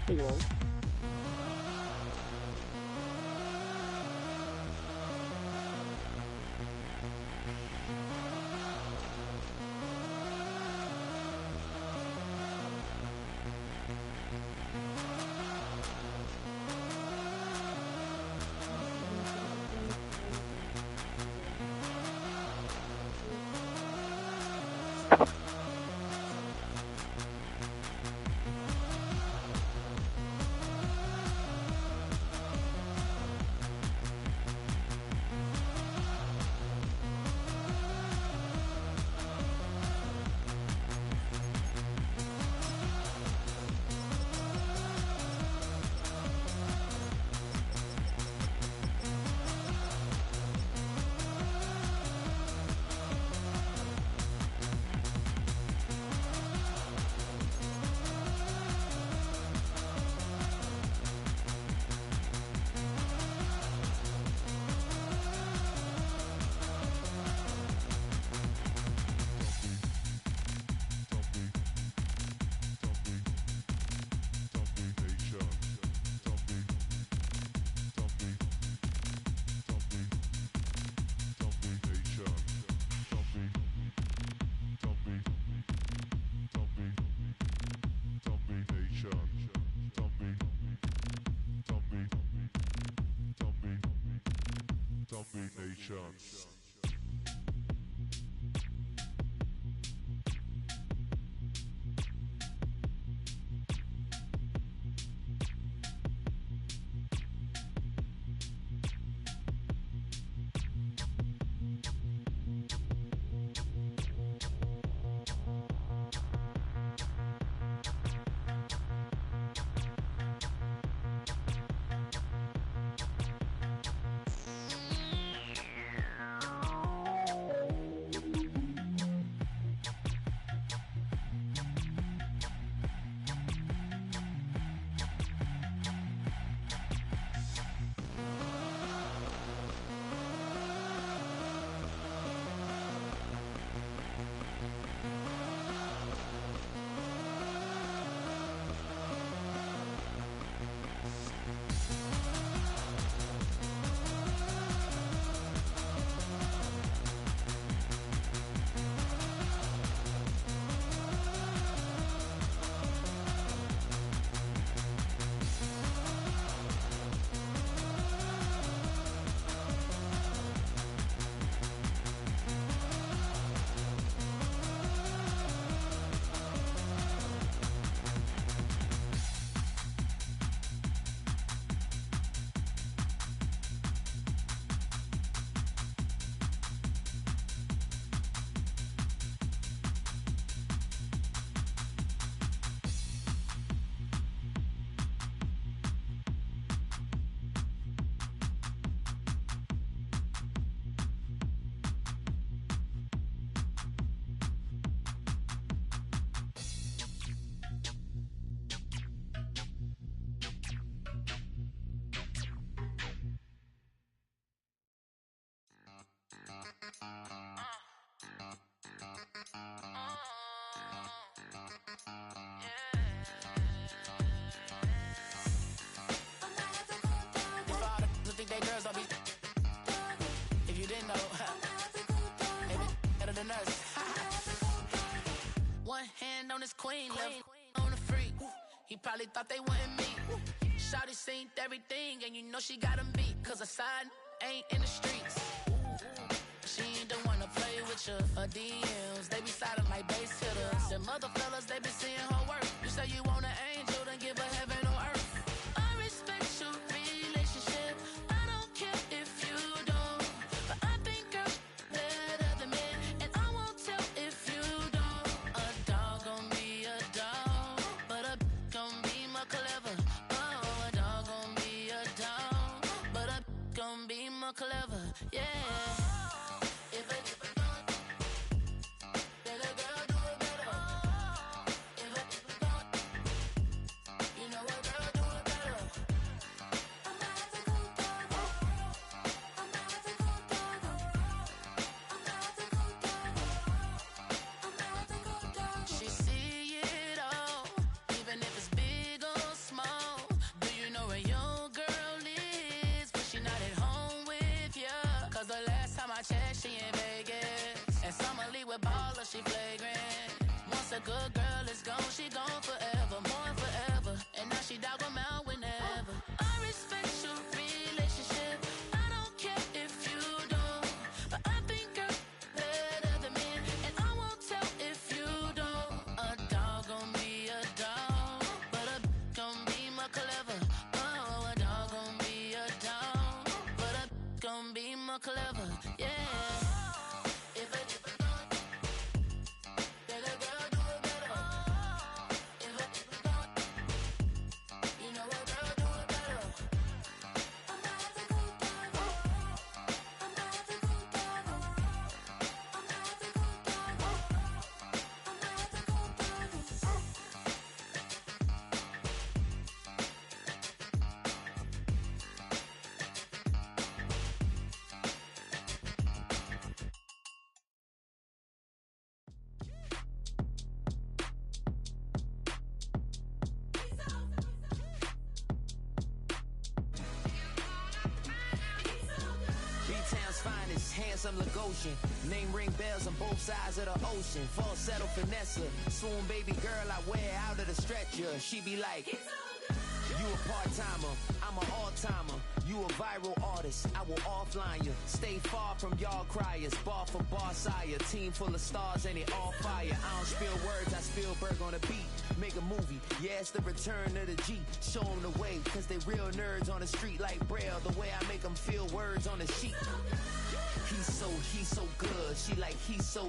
Hey, man. Nations. Think they girls don't be. If you didn't know, they be better than us. One hand on his queen, left on the freak. He probably thought they wanted me. Shawty seen everything, and you know she got him beat. Cause her side ain't in the streets. She ain't the one to play with you. Her DMs, they be sliding like base hitters. Them other fellas, they be seeing her work. You say you want an angel, then give her heaven on earth. I respect your relationship. I don't care if you don't. But I think girls better than men. And I won't tell if you don't. A dog gon' be a dog. But a gon' be more clever. Oh, a dog gon' be a dog. But a gon' be more clever. Yeah. She see it all, even if it's big or small. she flagrant. Once a good girl is gone, she gone forever, more forever. And now she dog 'em out whenever. I respect your relationship. I don't care if you don't, but I think you're better than me, and I won't tell if you don't. A dog gon' be a dog, but a gon' be more clever. Oh, a dog gon' be a dog, but a gon' be more clever. Yeah. If a then a girl do it better. If a you know a girl do it better. I'm not the good dog. I'm not the good dog. I'm not the good dog. I'm not the good dog. B-Town's finest, handsome Lagosian. Name ring bells on both sides of the ocean. Falsetto finesse, swoon baby girl I wear out of the stretcher. She be like, you a part-timer, I'm an all-timer. You a viral artist, I will offline you. Stay far from y'all criers, bar for bar sire. Team full of stars and it all fire. I don't spill words, I spill Berg on the beat. Make a movie, yeah, it's the return of the G. Show them the way, cause they real nerds on the street like Braille. The way I make them feel words on the sheet. He's so good. She like, he's so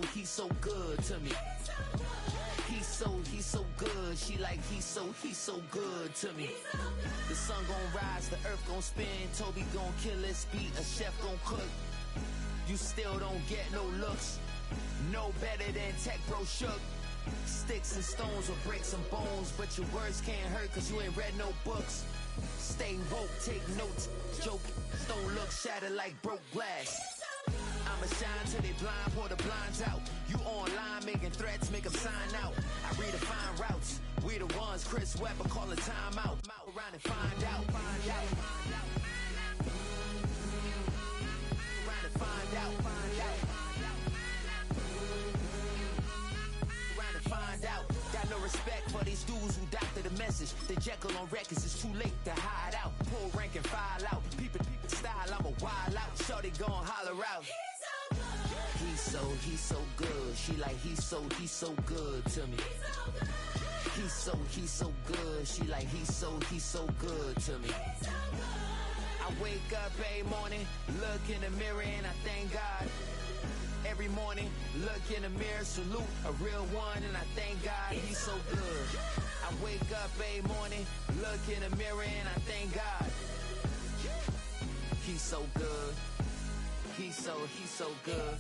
good to me. He's so good. She like, he's so good to me. The sun gon' rise, the earth gon' spin. Toby gon' kill this beat, a chef gon' cook. You still don't get no looks. No better than Tech Bro Shook. Sticks and stones will break some bones, but your words can't hurt cause you ain't read no books. Stay woke, take notes, joke, don't look shattered like broke glass. I'ma shine till they blind, pour the blinds out. You online making threats, make them sign out. I redefine routes, we the ones Chris Webber call a timeout. Around and find out, find out. Around and find out, find out. Around and find out. Got no respect for these dudes who doctor the message. The Jekyll on records, it's too late to hide out. Pull rank and file out. People style, I'm a wild out. Shorty gon' holler out. He's so good. She like, he's so good to me. He's so good. She like, he's so good to me. I wake up every morning, look in the mirror and I thank God. Every morning, look in the mirror, salute a real one and I thank God he's so good. I wake up every morning, look in the mirror and I thank God. He's so good. He's so good.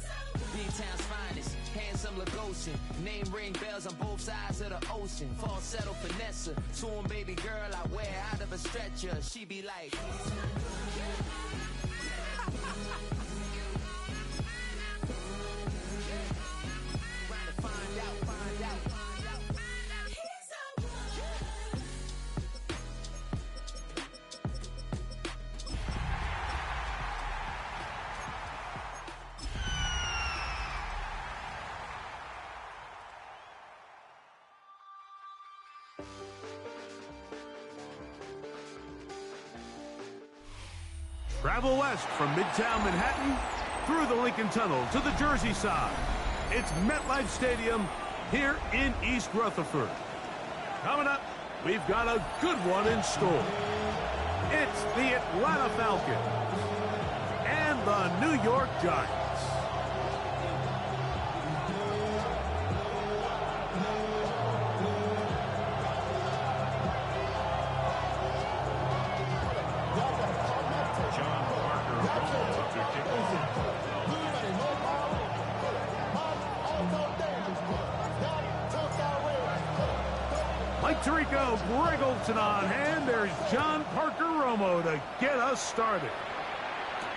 B-Town's finest, handsome Lagosian. Name ring bells on both sides of the ocean. Falsetto finesse, swoon baby girl I wear out of a stretcher. She be like, trying to find out, find out. Travel west from Midtown Manhattan through the Lincoln Tunnel to the Jersey side. It's MetLife Stadium here in East Rutherford. Coming up, we've got a good one in store. It's the Atlanta Falcons and the New York Giants. Mike Tirico, Greggleton on hand. There's John Parker Romo to get us started.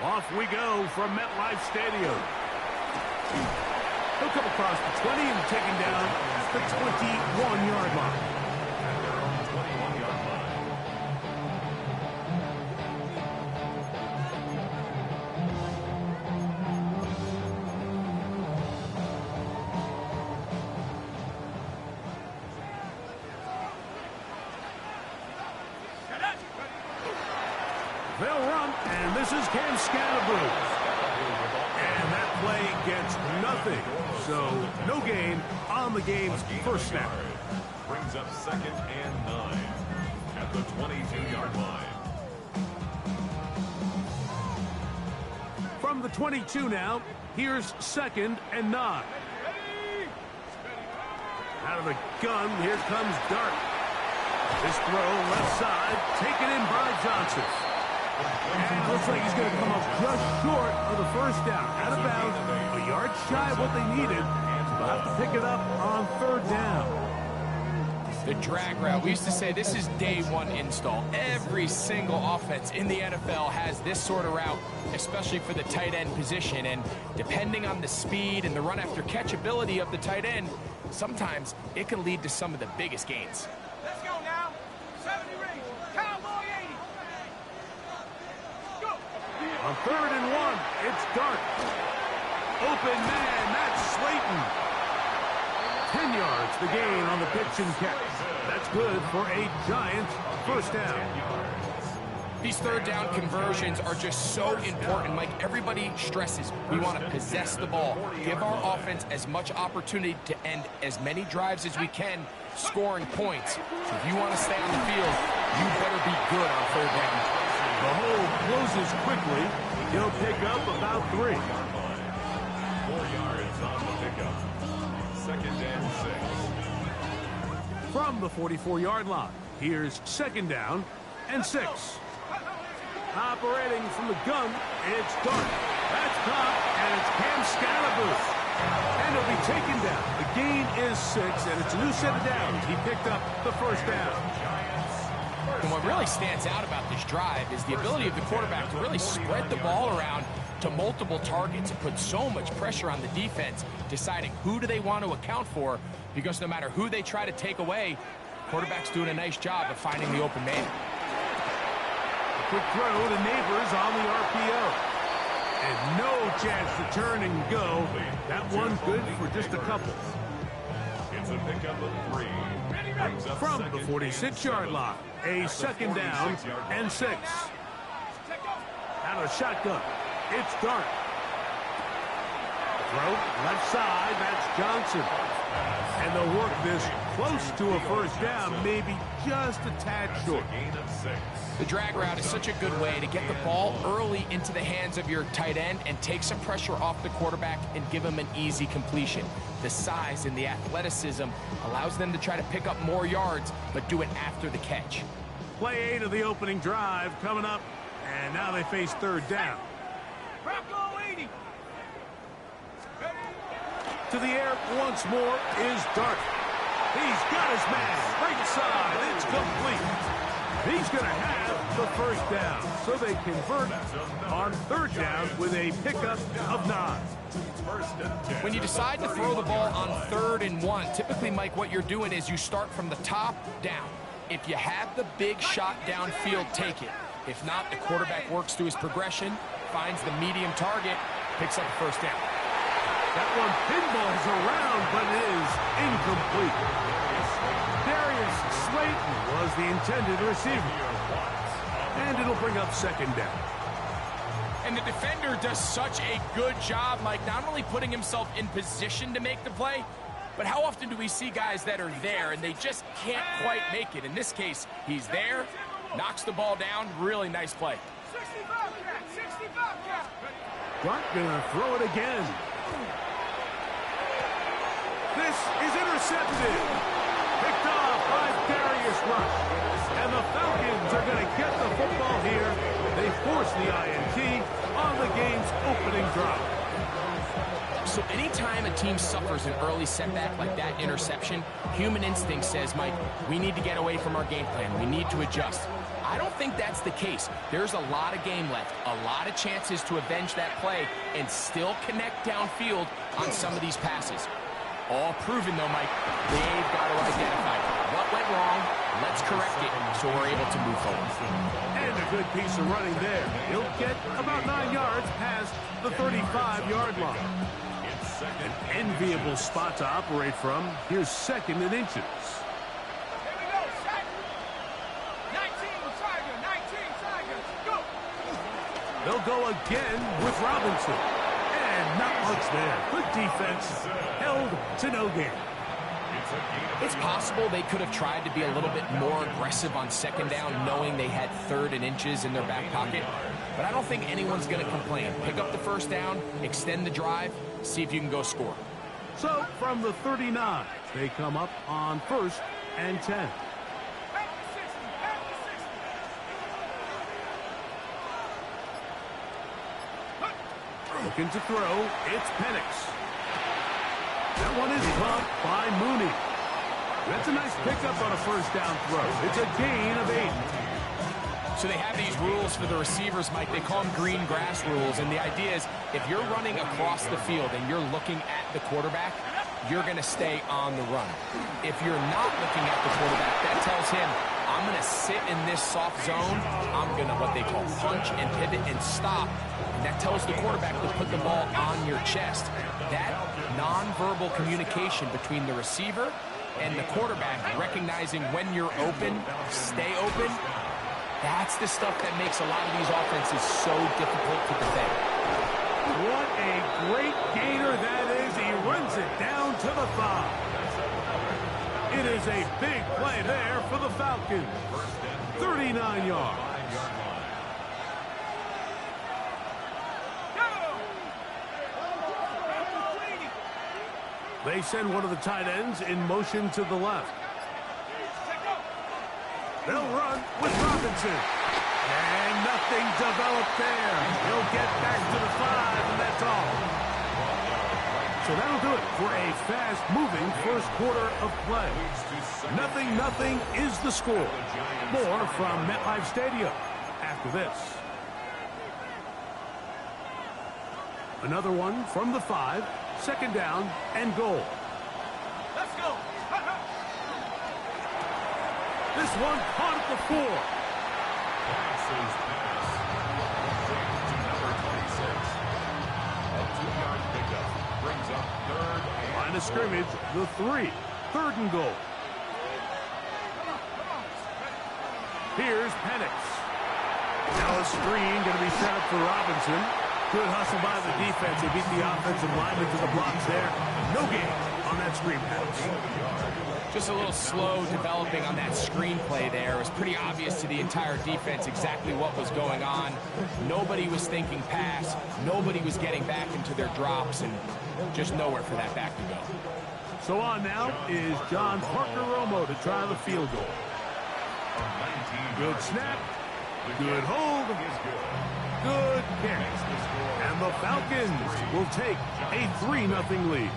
Off we go from MetLife Stadium. He'll come across the 20 and taking down the 21-yard line. At their own 21-yard line. They'll run, and this is Cam Scatterboo. And that play gets nothing. So no gain on the game's first snap. Brings up 2nd and 9 at the 22-yard line. From the 22 now, here's 2nd and 9. Out of the gun, here comes Dart. This throw left side, taken in by Johnson. And it looks like he's going to come up just short of the first down. Out of bounds, a yard shy of what they needed. They'll have to pick it up on 3rd down. The drag route, we used to say this is day one install. Every single offense in the NFL has this sort of route, especially for the tight end position. And depending on the speed and the run after catch ability of the tight end, sometimes it can lead to some of the biggest gains. Let's go now. 70 range. Cowboy 80. Go. On 3rd and 1, it's Dart. Open man, that's Slayton. 10 yards the gain on the pitch and catch. That's good for a Giants first down. These 3rd down conversions are just so important. Mike, everybody stresses we want to possess the ball, give our offense as much opportunity to end as many drives as we can, scoring points. So if you want to stay on the field, you better be good on 3rd down. The hole closes quickly. He'll pick up about 3. 4 yards on the pickup. 2nd and 6. From the 44-yard line, here's 2nd down and 6. Operating from the gun, it's Dart. That's caught, and it's Cam Scatterboo. And he'll be taken down. The gain is 6, and it's a new set of downs. He picked up the first down. And what really stands out about this drive is the ability of the quarterback to really spread the ball around to multiple targets and put so much pressure on the defense, deciding who do they want to account for, because no matter who they try to take away, quarterback's doing a nice job of finding the open man. A quick throw to Neighbors on the RPO. And no chance to turn and go. That one good for just a couple. It's a pickup of 3. From the 46-yard line, a 2nd down and 6. Out of shotgun, it's Dart. Throw left side, that's Johnson. And they'll work this close to a first down, maybe just a tad short. Gain of 6. The drag route is such a good way to get the ball early into the hands of your tight end and take some pressure off the quarterback and give him an easy completion. The size and the athleticism allows them to try to pick up more yards, but do it after the catch. Play 8 of the opening drive coming up, and now they face 3rd down. Bronco 80. To the air once more is Dart. He's got his man. Right side. It's complete. He's going to have the first down. So they convert on 3rd down with a pickup of 9. When you decide to throw the ball on 3rd and 1, typically, Mike, what you're doing is you start from the top down. If you have the big shot downfield, take it. If not, the quarterback works through his progression, finds the medium target, picks up the first down. That one pinballs around, but it is incomplete. Darius Slayton was the intended receiver. And it'll bring up 2nd down. And the defender does such a good job, Mike, not only putting himself in position to make the play, but how often do we see guys that are there and they just can't quite make it? In this case, he's there, knocks the ball down, really nice play. 65 cap. Dart gonna throw it again. This is intercepted. Picked off by Darius Rush. And the Falcons are going to get the football here. They force the INT on the game's opening drive. So anytime a team suffers an early setback like that interception, human instinct says, Mike, we need to get away from our game plan. We need to adjust. I don't think that's the case. There's a lot of game left, a lot of chances to avenge that play and still connect downfield on some of these passes. All proven, though, Mike, they've got to identify what went wrong, let's correct it so we're able to move forward. And a good piece of running there. He'll get about 9 yards past the 35-yard line. An enviable spot to operate from. Here's 2nd and inches. Here we go, set. 19 Tigers, go. They'll go again with Robinson. And not much there. Good defense. Held to no gain. It's possible they could have tried to be a little bit more aggressive on second down, knowing they had 3rd and inches in their back pocket. But I don't think anyone's going to complain. Pick up the first down, extend the drive, see if you can go score. So from the 39, they come up on 1st and 10. Looking to throw, it's Penix. That one is caught by Mooney. That's a nice pickup on a first down throw. It's a gain of 8. So they have these rules for the receivers, Mike. They call them green grass rules. And the idea is if you're running across the field and you're looking at the quarterback, you're going to stay on the run. If you're not looking at the quarterback, that tells him, I'm going to sit in this soft zone. I'm going to what they call punch and pivot and stop. And that tells the quarterback to put the ball on your chest. That nonverbal communication between the receiver and the quarterback, recognizing when you're open, stay open, that's the stuff that makes a lot of these offenses so difficult to defend. What a great gainer that is. He runs it down to the 5. It is a big play there for the Falcons. 39 yards. They send one of the tight ends in motion to the left. They'll run with Robinson. And nothing developed there. He'll get back to the 5, and that's all. So that'll do it for a fast-moving first quarter of play. 0-0 is the score. More from MetLife Stadium after this. Another one from the 5. Second down and goal. Let's go. This one caught at the 4. Passes pass. To number 26. A 2-yard pickup brings up 3rd and... Line of scrimmage, the 3. 3rd and goal. Here's Penix. Now a screen going to be set up for Robinson. Good hustle by the defense. They beat the offensive lineman to the blocks there. No gain on that screen pass. Just a little slow developing on that screenplay there. It was pretty obvious to the entire defense exactly what was going on. Nobody was thinking pass. Nobody was getting back into their drops, and just nowhere for that back to go. So on now is John Parker Romo to try the field goal. Good snap. Good hold. Good kick. And the Falcons will take a 3-0 lead.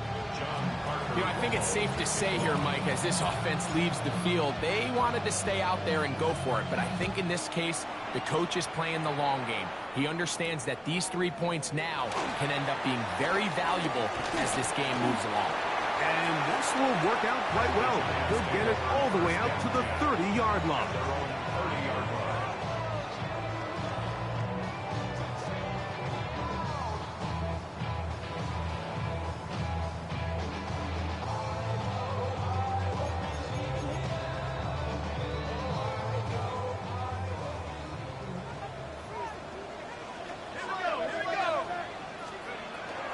You know, I think it's safe to say here, Mike, as this offense leaves the field, they wanted to stay out there and go for it. But I think in this case, the coach is playing the long game. He understands that these 3 points now can end up being very valuable as this game moves along. And this will work out quite well. He'll get it all the way out to the 30-yard line.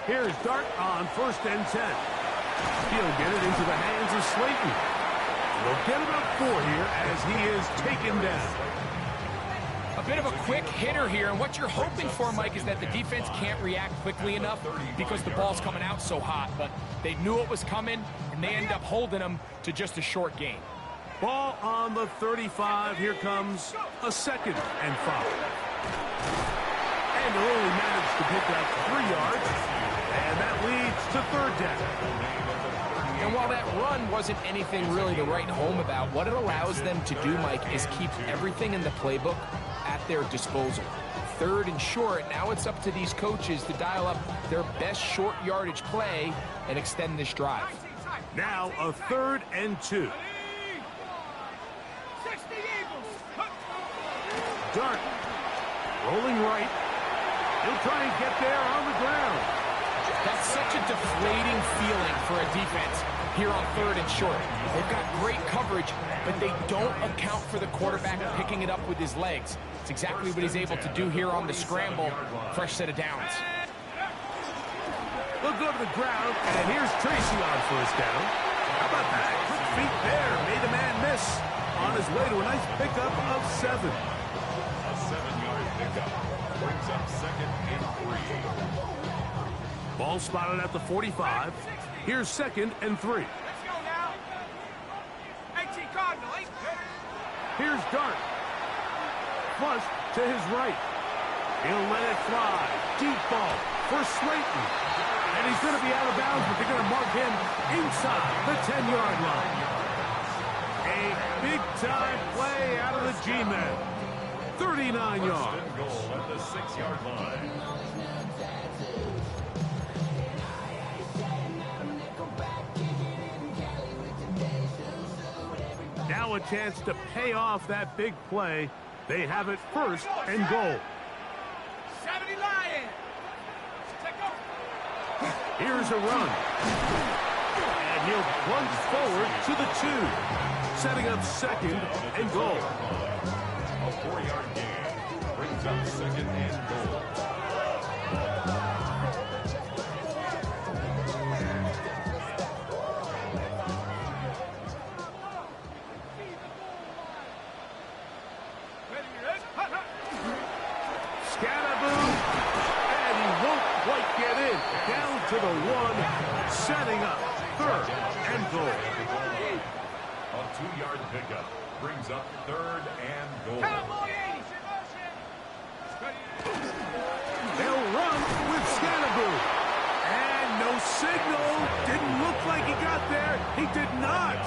Here's Dart on 1st and 10. He'll get it into the hands of Slayton. They'll get about 4 here as he is taken down. A bit of a quick hitter here, and what you're hoping for, Mike, is that the defense can't react quickly enough because the ball's coming out so hot, but they knew it was coming, and they end up holding them to just a short gain. Ball on the 35. Here comes a 2nd and 5. And they'll only manage to pick up 3 yards. And that leads to 3rd down. And while that run wasn't anything really to write home about, what it allows them to do, Mike, is keep everything in the playbook at their disposal. 3rd and short, now it's up to these coaches to dial up their best short yardage play and extend this drive. Now a 3rd and 2. Dart rolling right. He'll try and get there on the ground. That's such a deflating feeling for a defense. here on 3rd and short. They've got great coverage, but they don't account for the quarterback picking it up with his legs. It's exactly what he's able to do here on the scramble. Fresh set of downs. They'll go to the ground, and here's Tracy on first down. How about that? Quick feet there. Made a man miss. On his way to a nice pickup of 7. A 7-yard pickup brings up 2nd and 3. Ball spotted at the 45. Here's 2nd and 3. Let's go now. 18 Cardinal, 8. Here's Dart. Flush to his right. He'll let it fly. Deep ball for Slayton. And he's going to be out of bounds, but they're going to mark him inside the 10-yard line. A big-time play out of the G-men. 39 yards. First and goal at the 6-yard line. Now a chance to pay off that big play. They have it 1st and goal. 70 Lions. Take off. Here's a run. And he'll plunge forward to the 2. Setting up 2nd and goal. A 4-yard gain brings up 2nd and goal. Down to the 1, setting up 3rd and goal. A 2-yard pickup brings up 3rd and goal. They'll run with Scannaboo. And no signal. Didn't look like he got there. He did not.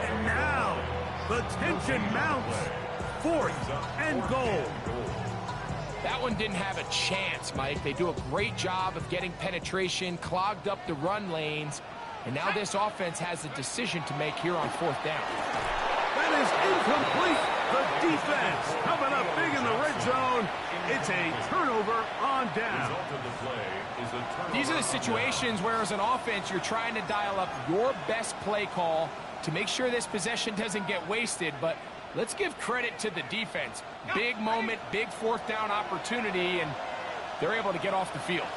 And now the tension mounts. 4th and goal. That one didn't have a chance, Mike. They do a great job of getting penetration, clogged up the run lanes, and now this offense has a decision to make here on 4th down. That is incomplete. The defense coming up big in the red zone. It's a turnover on down. These are the situations where, as an offense, you're trying to dial up your best play call to make sure this possession doesn't get wasted, but let's give credit to the defense. Big moment, big 4th down opportunity, and they're able to get off the field.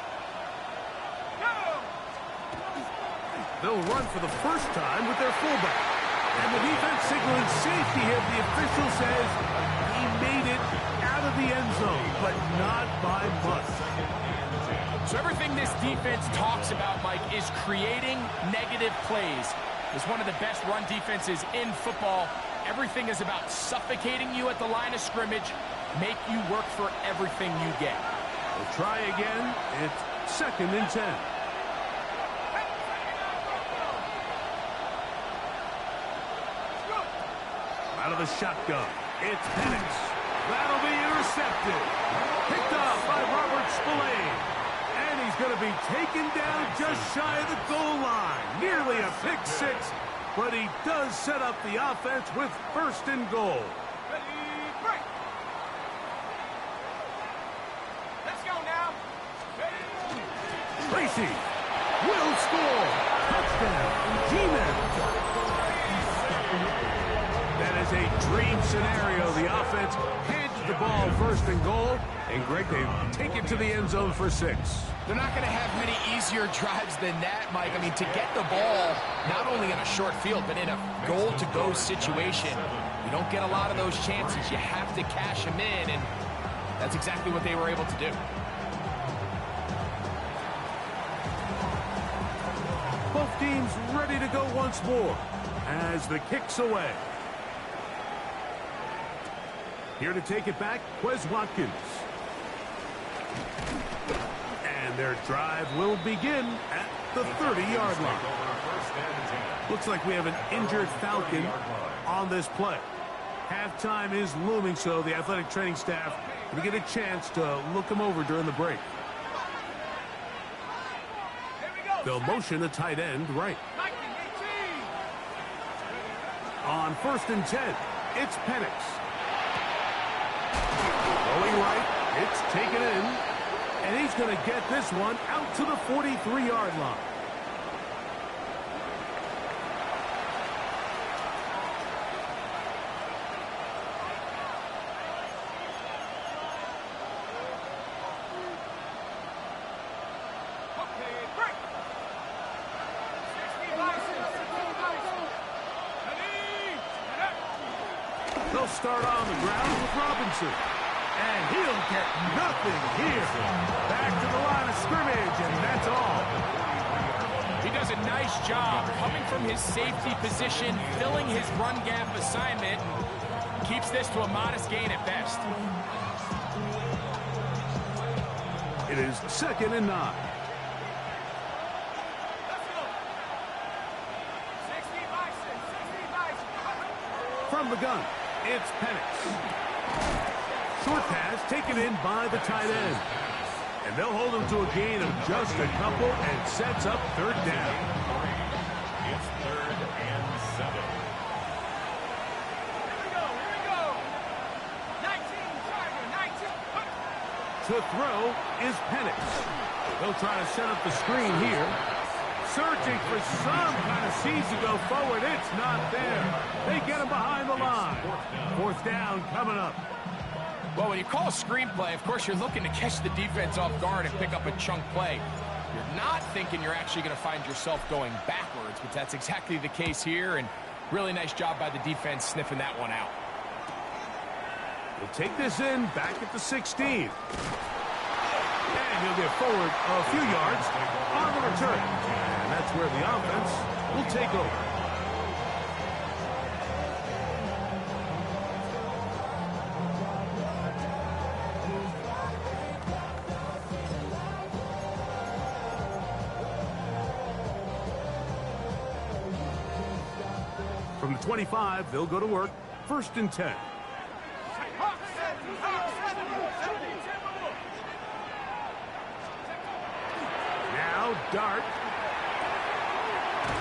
They'll run for the first time with their fullback. And the defense signaling safety here. The official says he made it out of the end zone, but not by much. So everything this defense talks about, Mike, is creating negative plays. It's one of the best run defenses in football. Everything is about suffocating you at the line of scrimmage, make you work for everything you get. We'll try again. It's 2nd and 10. Out of the shotgun, it's Penix. That'll be intercepted. Picked up by Robert Spillane. And he's going to be taken down just shy of the goal line. Nearly a pick 6. But he does set up the offense with 1st and goal. Ready, break. Let's go now. Tracy will score. Touchdown, G-Men. That is a dream scenario. The offense handed the ball 1st and goal. And Greg, they take it to the end zone for 6. They're not going to have many easier drives than that, Mike. I mean, to get the ball, not only in a short field, but in a goal-to-go situation, you don't get a lot of those chances. You have to cash them in, and that's exactly what they were able to do. Both teams ready to go once more as the kick's away. Here to take it back, Quez Watkins. And their drive will begin at the 30-yard line. Looks like we have an injured Falcon on this play. Halftime is looming, so the athletic training staff will get a chance to look him over during the break. They'll motion a tight end right. On 1st and 10, it's Penix. Going right, it's taken in, and he's going to get this one out to the 43-yard line. They'll start on the ground with Robinson. And he'll get nothing here. Back to the line of scrimmage, and that's all. He does a nice job coming from his safety position, filling his run gap assignment, and keeps this to a modest gain at best. It is 2nd and 9. Let's go. 16 by 6. From the gun, it's Penix. Short pass taken in by the tight end. And they'll hold him to a gain of just a couple and sets up 3rd down. It's 3rd and 7. Here we go. 19, Tiger, 19. To throw is Penix. They'll try to set up the screen here. Searching for some kind of seeds to go forward. It's not there. They get him behind the line. 4th down coming up. Well, when you call a screenplay, of course, you're looking to catch the defense off guard and pick up a chunk play. You're not thinking you're actually going to find yourself going backwards, but that's exactly the case here, and really nice job by the defense sniffing that one out. We'll take this in back at the 16. And he'll get forward a few yards on the return. And that's where the offense will take over. From the 25, they'll go to work. 1st and 10. Now Dart.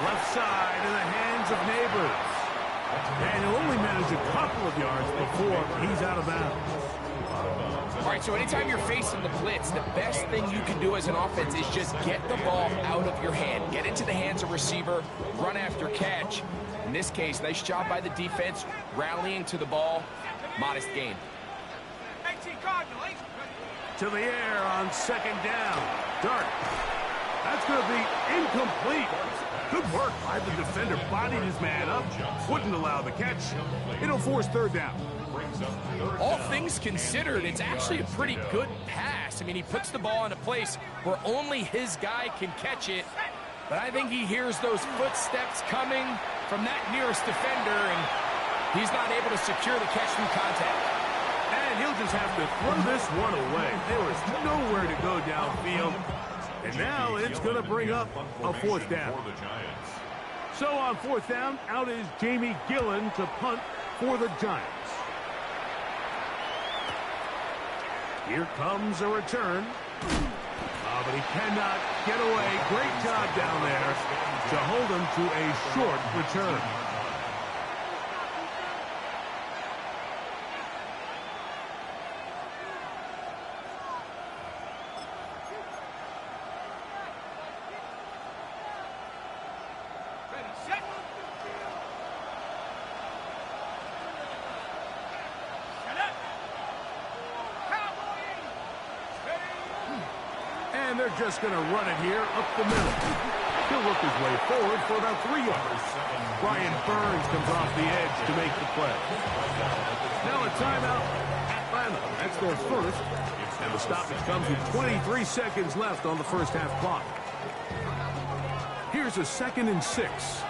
Left side in the hands of Neighbors. And he'll only manage a couple of yards before he's out of bounds. All right, so anytime you're facing the blitz, the best thing you can do as an offense is just get the ball out of your hand. Get into the hands of receiver, run after catch. In this case, nice job by the defense, rallying to the ball. Modest gain. 18 Cardinal, 8. To the air on 2nd down. Dart. That's going to be incomplete. Good work by the defender. Bodied his man up. Wouldn't allow the catch. It'll force 3rd down. All things considered, it's actually a pretty good pass. I mean, he puts the ball in a place where only his guy can catch it. But I think he hears those footsteps coming from that nearest defender, and he's not able to secure the catch through contact. And he'll just have to throw this one away. There was nowhere to go downfield. And now it's going to bring up a 4th down. So on 4th down, out is Jamie Gillen to punt for the Giants. Here comes a return. But he cannot get away. Great job down there to hold him to a short return. Ready, set. Set up. Cowboy. Ready. And they're just going to run it here up the middle. He'll work his way forward for about 3 yards. Brian Burns comes off the edge to make the play. Now a timeout, Atlanta. That's their first. And the stoppage comes with 23 seconds left on the first half clock. Here's a 2nd and 6.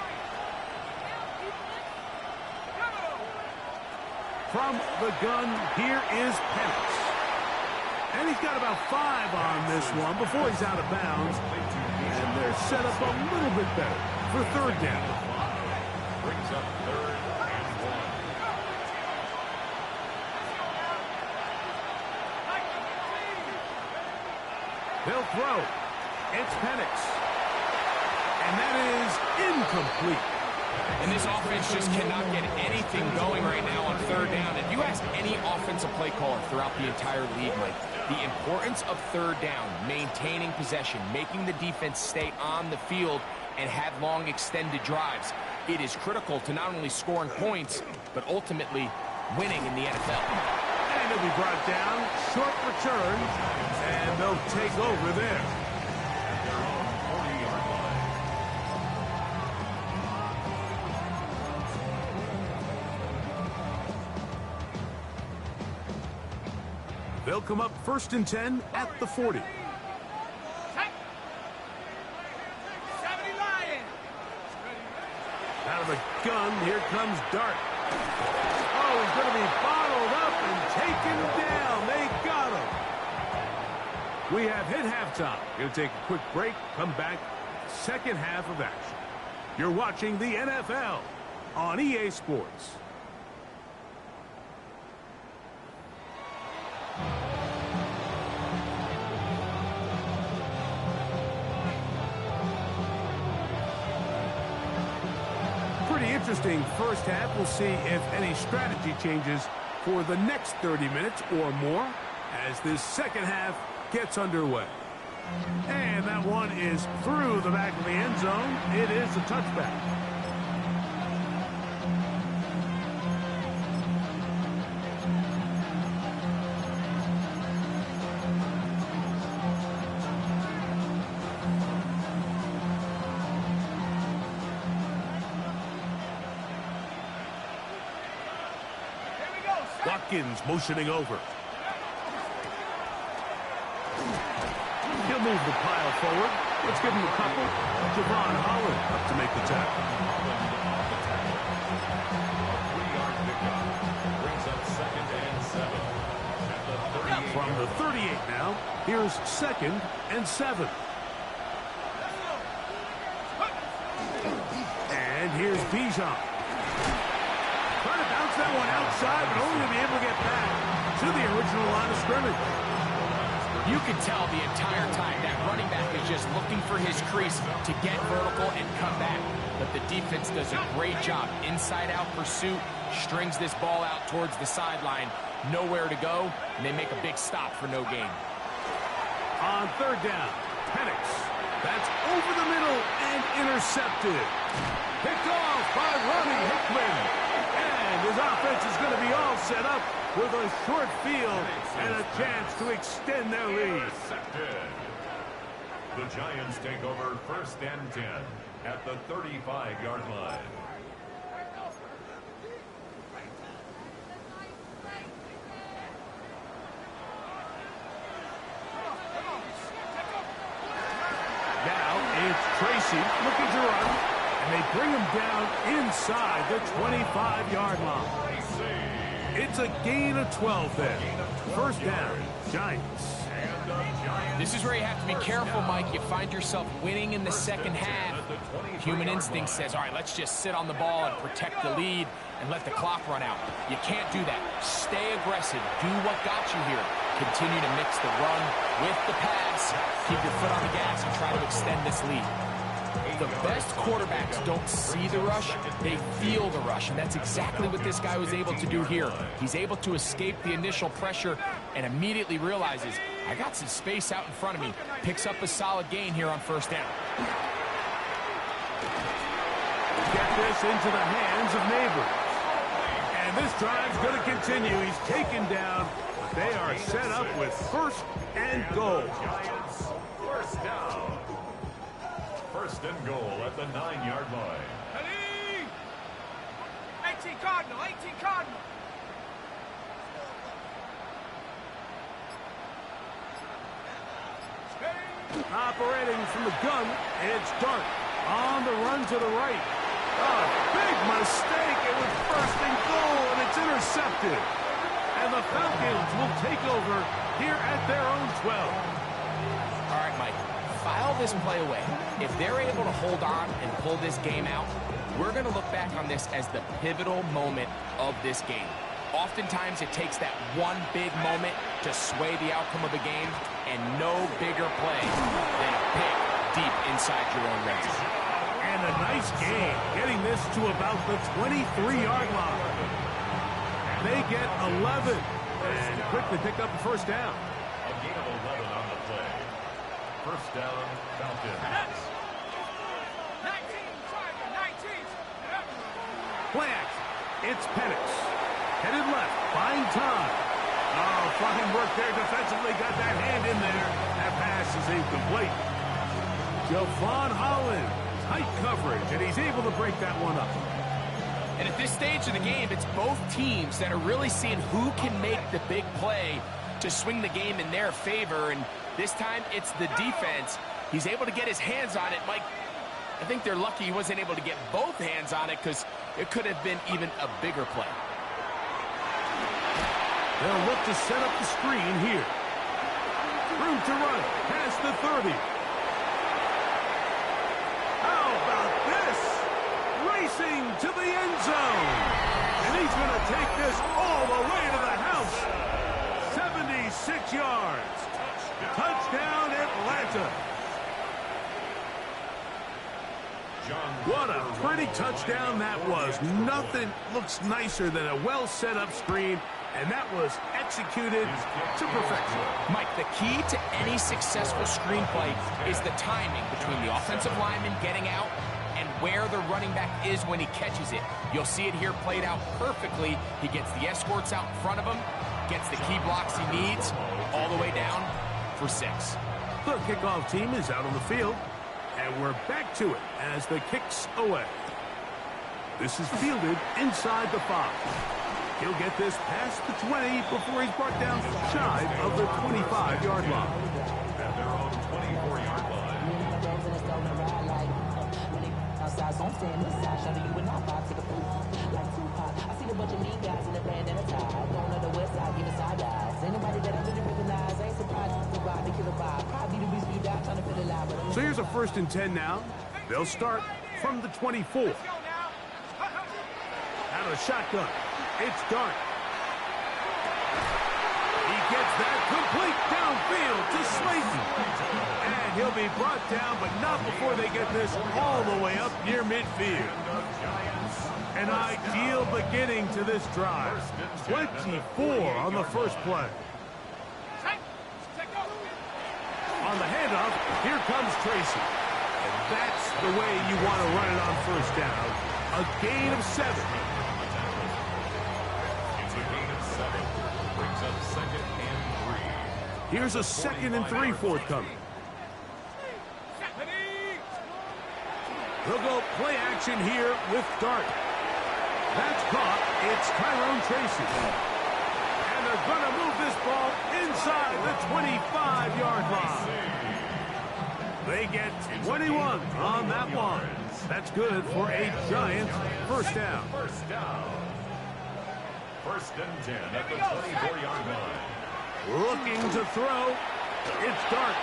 From the gun, here is Penix. And he's got about 5 on this one before he's out of bounds. And they're set up a little bit better for 3rd down. Brings up 3rd and 1. They'll throw. It's Penix. And that is incomplete. And this offense just cannot get anything going right now on 3rd down. If you ask any offensive play caller throughout the entire league, Mike, the importance of 3rd down, maintaining possession, making the defense stay on the field and have long extended drives, it is critical to not only scoring points, but ultimately winning in the NFL. And he'll be brought down, short return, and they'll take over there. They'll come up 1st and 10 at the 40. Out of the gun, here comes Dart. Oh, he's going to be bottled up and taken down. They got him. We have hit halftime. Going to take a quick break, come back, second half of action. You're watching the NFL on EA Sports. Pretty interesting first half. We'll see if any strategy changes for the next 30 minutes or more as this second half gets underway. And that one is through the back of the end zone. It is a touchback. Watkins motioning over. He'll move the pile forward. Let's give him a couple. Javon Holland up to make the tackle. Brings up 2nd and 7. From the 38 now, here's 2nd and 7. And here's Bijan. Trying to bounce that one outside, but only to be able to get back to the original line of scrimmage. You can tell the entire time that running back is just looking for his crease to get vertical and come back. But the defense does a great job. Inside-out pursuit, strings this ball out towards the sideline. Nowhere to go, and they make a big stop for no gain. On 3rd down, Penix. That's over the middle and intercepted. Picked off by Ronnie Hickman. And his offense is going to be all set up with a short field and a chance to extend their lead. The Giants take over 1st and 10 at the 35-yard line. Now it's Tracy looking to run, and they bring him down inside the 25-yard line. It's a gain of 12 there. 1st down, Giants. This is where you have to be careful, Mike. You find yourself winning in the second half. Human instinct says, all right, let's just sit on the ball and protect the lead and let the clock run out. You can't do that. Stay aggressive. Do what got you here. Continue to mix the run with the pass. Keep your foot on the gas and try to extend this lead. The best quarterbacks don't see the rush, they feel the rush, and that's exactly what this guy was able to do here. He's able to escape the initial pressure and immediately realizes, I got some space out in front of me. Picks up a solid gain here on 1st down. Get this into the hands of Neighbors. And this drive's going to continue. He's taken down, but they are set up with 1st and goal. Giants, 1st down. 1st and goal at the 9-yard line. 18 Cardinal, 18 Cardinal. Operating from the gun, it's Dart on the run to the right. Oh, big mistake. It was 1st and goal, and it's intercepted. And the Falcons will take over here at their own 12. All right, Mike, file this play away. If they're able to hold on and pull this game out, we're going to look back on this as the pivotal moment of this game. Oftentimes, it takes that one big moment to sway the outcome of the game, and no bigger play than a pick deep inside your own red zone. And a nice game, getting this to about the 23-yard line. They get 11 and quickly pick up the 1st down. A gain of 11 on the play. 1st down, Falcons. 19. Play action. It's Penix. Headed left, buying time. Oh, fine work there defensively. Got that hand in there. That pass is incomplete. Javon Holland, tight coverage, and he's able to break that one up. And at this stage of the game, it's both teams that are really seeing who can make the big play to swing the game in their favor, and this time it's the defense. He's able to get his hands on it, Mike. I think they're lucky he wasn't able to get both hands on it because it could have been even a bigger play. They'll look to set up the screen here. Room to run past the 30. How about this? Racing to the end zone. And he's going to take this all the way to the house. 76 yards. Touchdown, Atlanta. What a pretty touchdown that was. Nothing looks nicer than a well-set-up screen, and that was executed to perfection. Mike, the key to any successful screenplay is the timing between the offensive lineman getting out and where the running back is when he catches it. You'll see it here played out perfectly. He gets the escorts out in front of him, gets the key blocks he needs, all the way down for 6. The kickoff team is out on the field. And we're back to it as the kick's away. This is fielded inside the 5. He'll get this past the 20 before he's brought down shy of the 25-yard line. At their own 24-yard line. So here's a 1st and 10 now. They'll start from the 24. Out of the shotgun. It's Dart. He gets that complete downfield to Slayton. And he'll be brought down, but not before they get this all the way up near midfield. An ideal beginning to this drive. 24 on the first play. On the handoff, here comes Tracy. And that's the way you want to run it on 1st down. A gain of 7. It's a gain of 7. Brings up 2nd and 3. Here's a 2nd and 3 forthcoming. They'll go play action here with Dart. That's caught. It's Tyrone Tracy. And they're going to move this ball inside the 25-yard line. They get 21 on that one. That's good for a Giants 1st down. 1st down. 1st and 10 at the 24-yard line. Looking to throw. It's Dart.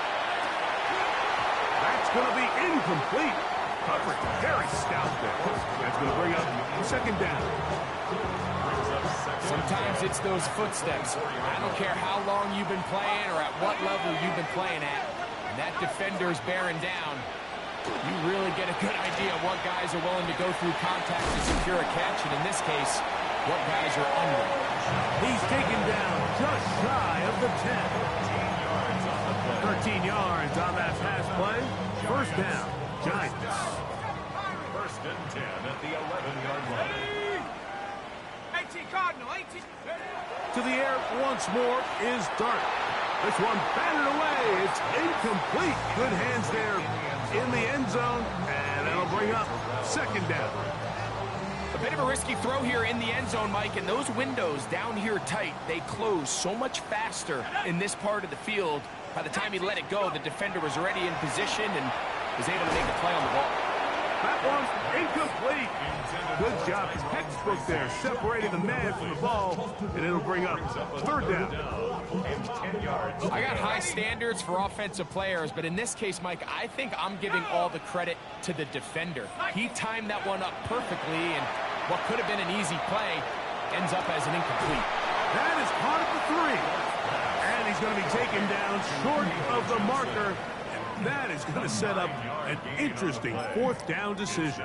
That's going to be incomplete. Coverage very stout there. That's going to bring up 2nd down. Sometimes it's those footsteps. I don't care how long you've been playing or at what level you've been playing at. And that defender's bearing down. You really get a good idea of what guys are willing to go through contact to secure a catch, and in this case, what guys are under. He's taken down just shy of the 10. 13 yards on that pass play. 1st down, Giants. 1st and 10 at the 11-yard line. 18 Cardinal, 18. To the air once more is Dart. This one batted away. It's incomplete. Good hands there in the end zone, and that'll bring up 2nd down. A bit of a risky throw here in the end zone, Mike, and those windows down here tight, they close so much faster in this part of the field. By the time he let it go, the defender was already in position and was able to make a play on the ball. That one's incomplete. Good job. Textbook there, separating the man from the ball, and it'll bring up 3rd down. I got high standards for offensive players, but in this case, Mike, I think I'm giving all the credit to the defender. He timed that one up perfectly, and what could have been an easy play ends up as an incomplete. That is caught at the 3. And he's going to be taken down short of the marker. That is going to set up an interesting 4th down decision.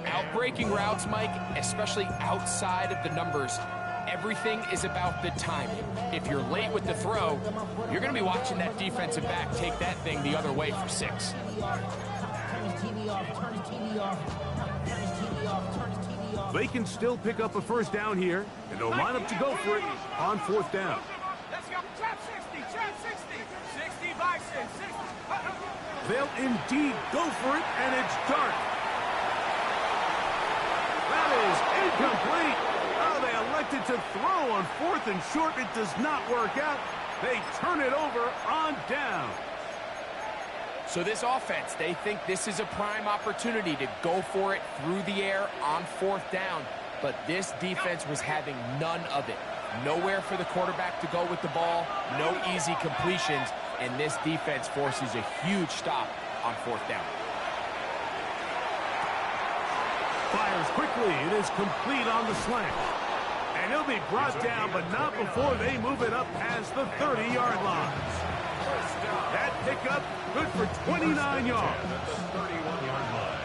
Outbreaking routes, Mike, especially outside of the numbers, everything is about the timing. If you're late with the throw, you're going to be watching that defensive back take that thing the other way for 6. They can still pick up a 1st down here, and they'll line up to go for it on 4th down. Let's go. Trap 60. Trap 60. 60 Bison. 60. They'll indeed go for it, and it's Dart. That is incomplete. Oh, they elected to to throw on 4th and short. It does not work out. They turn it over on down. So this offense, they think this is a prime opportunity to go for it through the air on 4th down. But this defense was having none of it. Nowhere for the quarterback to go with the ball, no easy completions, and this defense forces a huge stop on 4th down. Fires quickly. It is complete on the slant. And he'll be brought down, but not before they move it up past the 30-yard line. That pickup good for 29 yards. At the 31-yard line.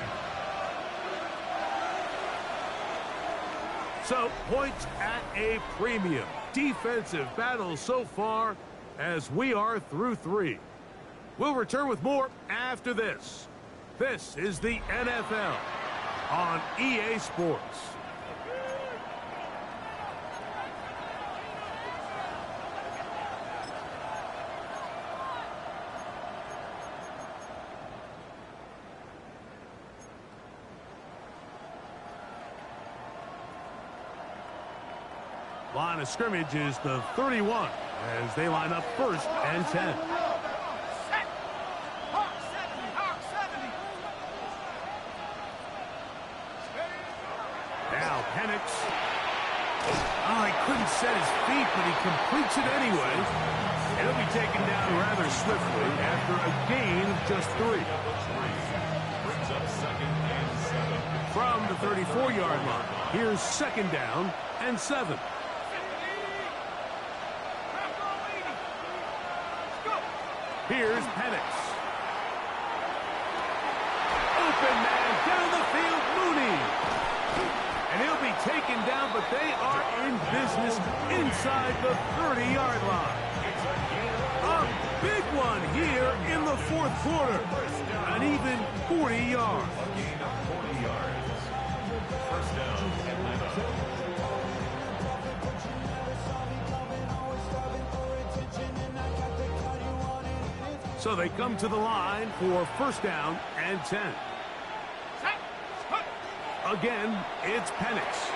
So, points at a premium. Defensive battle so far as we are through 3. We'll return with more after this. This is the NFL on EA Sports. Line of scrimmage is the 31 as they line up 1st and 10. Now Penix. Oh, he couldn't set his feet, but he completes it anyway. It'll be taken down rather swiftly after a gain of just 3. Brings up 2nd and 7. From the 34-yard line, here's 2nd down and 7. Here's Penix. Open man down the field, Mooney. And he'll be taken down, but they are in business inside the 30-yard line. A big one here in the 4th quarter. An even 40 yards. A gain of 40 yards. 1st down, Atlanta. So they come to the line for 1st down and 10. Again, it's Penix.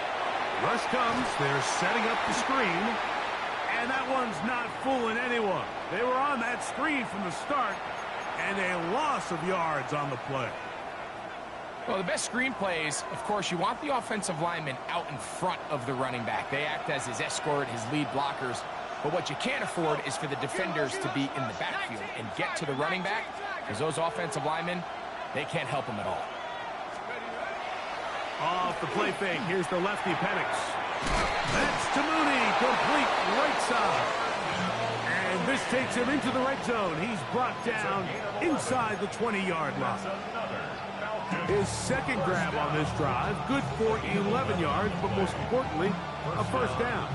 Rush comes. They're setting up the screen. And that one's not fooling anyone. They were on that screen from the start. And a loss of yards on the play. Well, the best screen plays, of course, you want the offensive lineman out in front of the running back. They act as his escort, his lead blockers. But what you can't afford is for the defenders to be in the backfield and get to the running back, because those offensive linemen, they can't help them at all. Off the play fake, here's the lefty Penix. That's to Mooney, complete right side. And this takes him into the red zone. He's brought down inside the 20-yard line. His 2nd grab on this drive, good for 11 yards, but most importantly, a 1st down.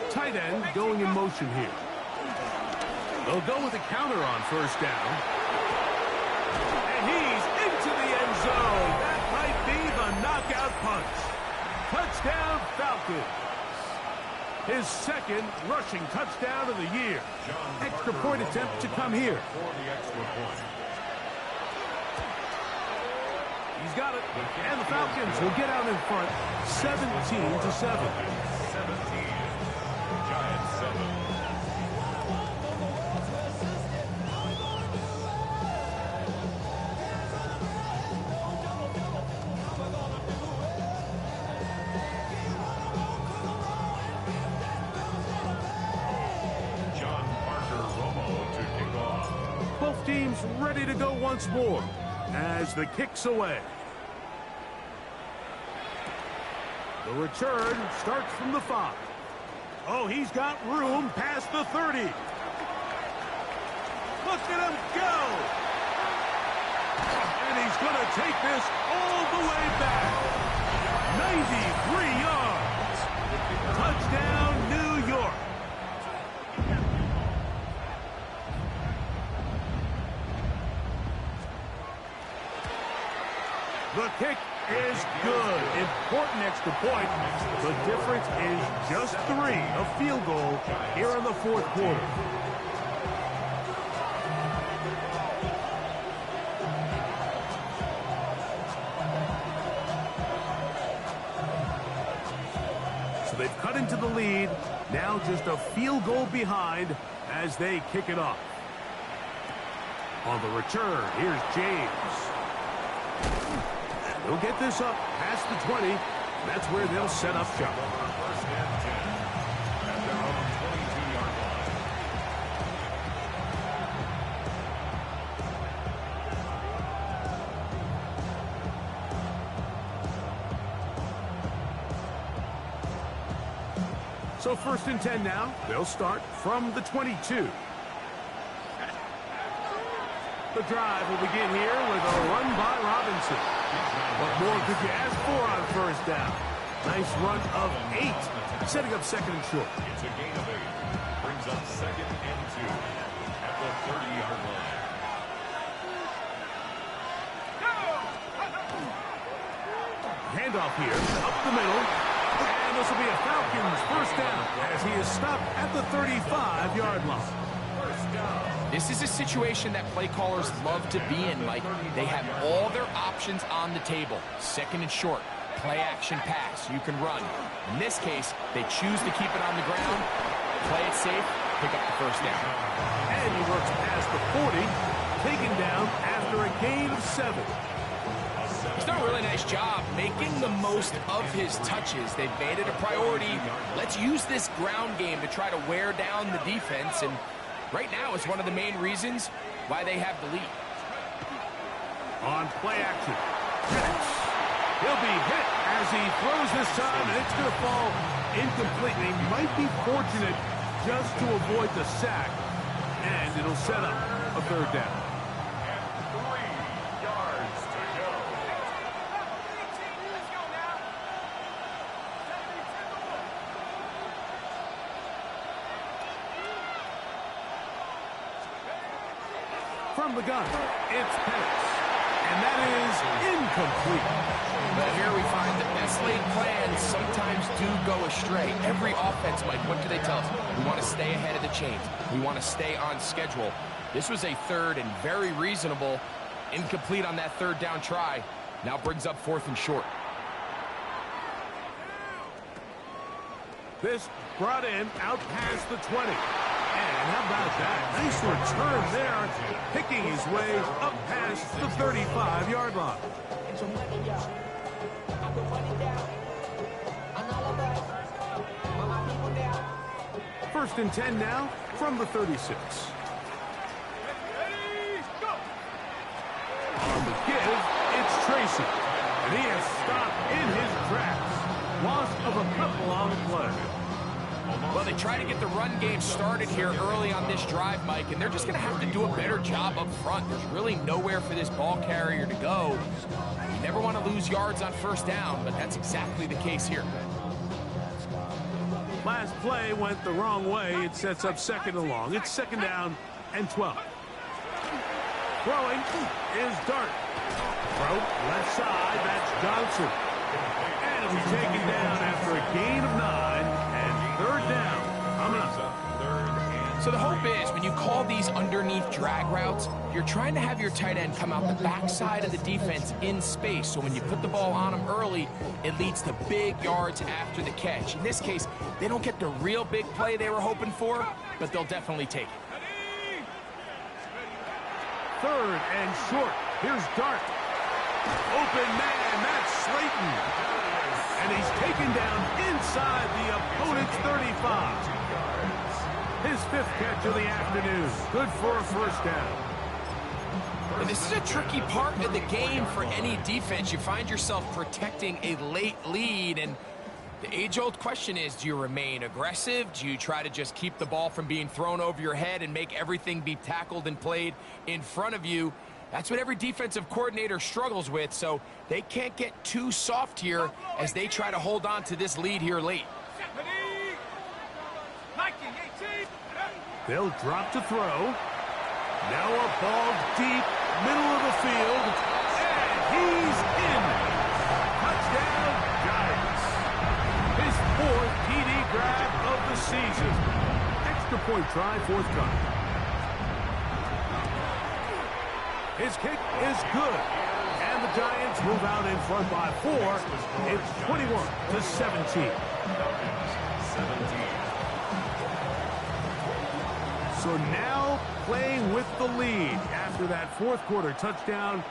Tight end going in motion here. They'll go with a counter on 1st down. And he's into the end zone. That might be the knockout punch. Touchdown, Falcons. His 2nd rushing touchdown of the year. Extra point attempt to come here. For the extra point. He's got it. And the Falcons will get out in front 17-7. 17. Giants 7. Both teams ready to go once more as the kick's away. The return starts from the 5. Oh, he's got room past the 30. Look at him go. And he's going to take this all the way back. 93 yards. Touchdown, New York. The kick is good. Important extra point. The difference is just 3. A field goal here in the 4th quarter. they've cut into the lead. Now just a field goal behind as they kick it off. On the return, here's James. They'll get this up past the 20. That's where they'll set up shop. First and 10 at their own 22-yard line. So first and 10 now. They'll start from the 22. The drive will begin here with a run by Robinson. What more could you ask for on first down? Nice run of 8, setting up second and short. It's a gain of 8. Brings up second and 2 at the 30-yard line. Handoff here, up the middle. And this will be a Falcons first down as he is stopped at the 35-yard line. This is a situation that play callers love to be in, Mike. They have all their options on the table. Second and short, play action pass, you can run. In this case, they choose to keep it on the ground, play it safe, pick up the first down. And he works past the 40, taken down after a gain of 7. He's done a really nice job making the most of his touches. They've made it a priority. Let's use this ground game to try to wear down the defense, and right now it's one of the main reasons why they have the lead. On play action, he'll be hit as he throws this time, and it's going to fall incomplete. They might be fortunate just to avoid the sack, and it'll set up a third down. And 3 yards to go. From the gun, it's Penix, and that is incomplete. But here we find that best laid plans sometimes do go astray. Every offense, Mike, what do they tell us? We want to stay ahead of the chains. We want to stay on schedule. This was a third and very reasonable. Incomplete on that third down try. Now brings up fourth and short. This brought in out past the 20. And how about that? Nice return there, picking his way up past the 35-yard line. First and 10 now from the 36. On the give, it's Tracy. And he is stopped in his tracks. Loss of a couple on the play. Well, they try to get the run game started here early on this drive, Mike, and they're just going to have to do a better job up front. There's really nowhere for this ball carrier to go. You never want to lose yards on first down, but that's exactly the case here. Last play went the wrong way. It sets up second and long. It's second down and 12. Throwing is Dart. Throw left side. That's Johnson. And it'll be taken down after a gain of 9 and third down. Coming up. So the hope is when you call these underneath drag routes, you're trying to have your tight end come out the backside of the defense in space. So when you put the ball on him early, it leads to big yards after the catch. In this case, they don't get the real big play they were hoping for, but they'll definitely take it. Third and short. Here's Dart. Open man, that's Slayton. And he's taken down inside the opponent's 35. His 5th catch of the afternoon. Good for a first down. And this is a tricky part of the game for any defense. You find yourself protecting a late lead, and the age-old question is, do you remain aggressive? Do you try to just keep the ball from being thrown over your head and make everything be tackled and played in front of you? That's what every defensive coordinator struggles with, so they can't get too soft here as they try to hold on to this lead here late. They'll drop to throw. Now a ball deep, middle of the field, and he's in. Touchdown, Giants. His 4th TD grab of the season. Extra point try forthcoming. His kick is good, and the Giants move out in front by 4. It's 21-17. Falcons 17. So now playing with the lead after that fourth quarter touchdown.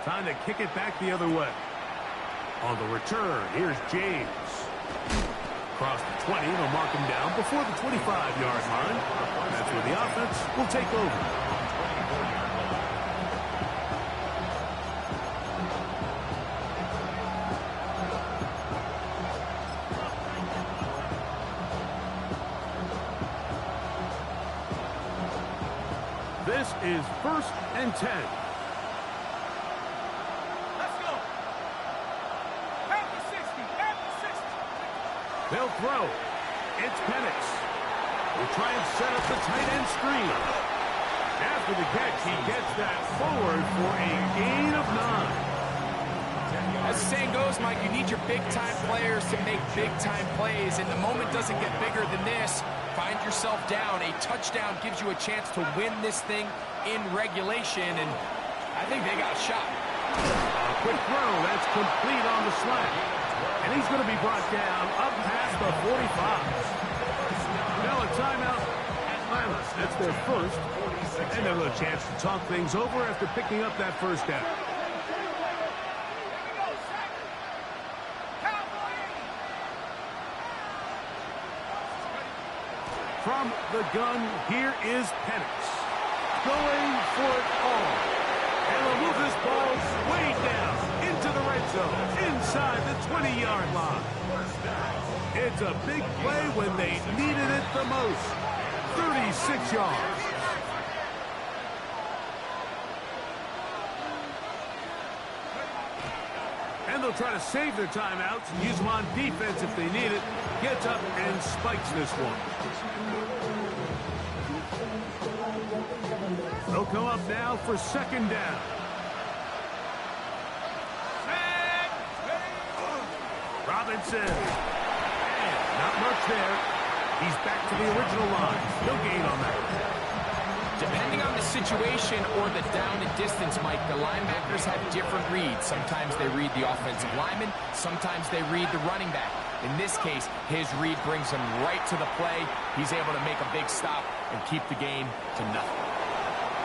Time to kick it back the other way. On the return, here's James. Across the 20, they'll mark him down before the 25-yard line. That's where the offense will take over. This is 1st and 10. Let's go. After 60. After 60. They'll throw. It's Penix. We'll try and set up the tight end screen. After the catch, he gets that forward for a gain of 9. As the saying goes, Mike, you need your big-time players to make big-time plays, and the moment doesn't get bigger than this. Find yourself down. A touchdown gives you a chance to win this thing in regulation, and I think they got a shot. A quick throw. That's complete on the slant. And he's going to be brought down up past the 45. Now a timeout. Atlanta. That's their first. And they'll have a chance to talk things over after picking up that first down. From the gun, here is Penix. Going for it all. And they'll move this ball way down into the red zone, inside the 20-yard line. It's a big play when they needed it the most. 36 yards. And they'll try to save their timeouts and use them on defense if they need it. Gets up and spikes this one. They'll come up now for 2nd down. Robinson. And not much there. He's back to the original line. No gain on that. Depending on the situation or the down and distance, Mike, the linebackers have different reads. Sometimes they read the offensive lineman. Sometimes they read the running back. In this case, his read brings him right to the play. He's able to make a big stop and keep the game to nothing.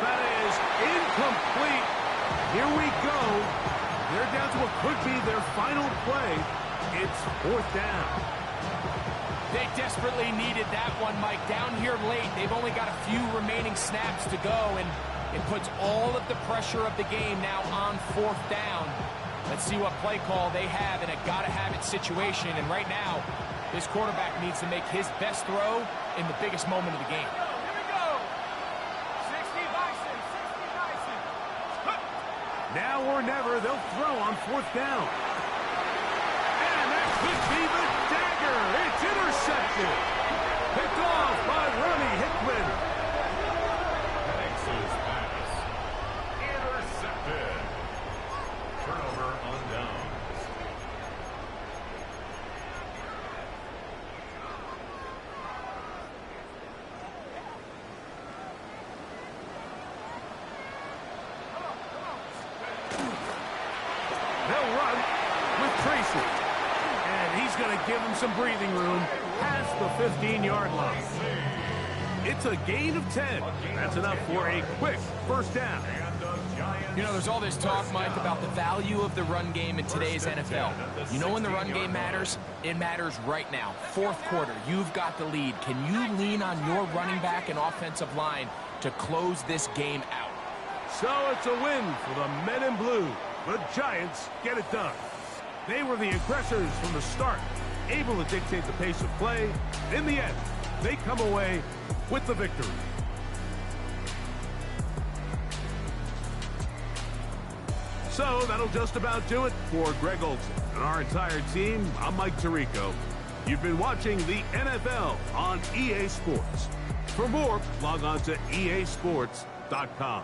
That is incomplete. Here we go. They're down to what could be their final play. It's 4th down. They desperately needed that one, Mike. Down here late, they've only got a few remaining snaps to go, and it puts all of the pressure of the game now on 4th down. Let's see what play call they have in a gotta-have-it situation, and right now, this quarterback needs to make his best throw in the biggest moment of the game. Here we go. 60 Bison. 60 Bison. Now or never, they'll throw on 4th down. And that could be the dagger. It's intercepted. Picked off by Ronnie Hickman. Penix's pass. Intercepted. Turnover on downs. They'll run with Tracy. And he's going to give him some breathing room past the 15-yard line. It's a gain of 10. That's enough for a quick 1st down. You know, there's all this talk, Mike, about the value of the run game in today's NFL. You know when the run game matters? It matters right now. 4th quarter, you've got the lead. Can you lean on your running back and offensive line to close this game out? So it's a win for the men in blue. The Giants get it done. They were the aggressors from the start, able to dictate the pace of play. In the end, they come away with the victory. So that'll just about do it for Greg Olson and our entire team. I'm Mike Tirico. You've been watching the NFL on EA Sports. For more, log on to easports.com.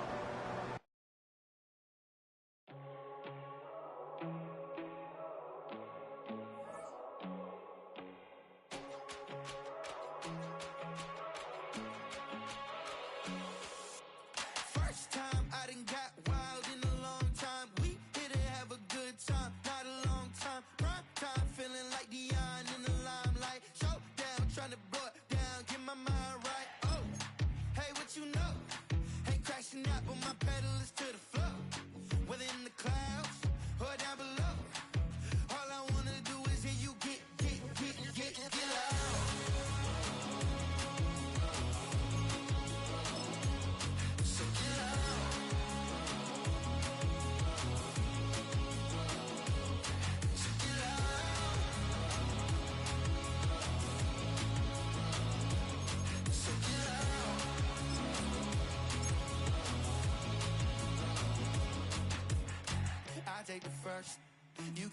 First time I done got wild in a long time. We here to have a good time, not a long time. Prime time, feeling like Dion in the limelight. first. You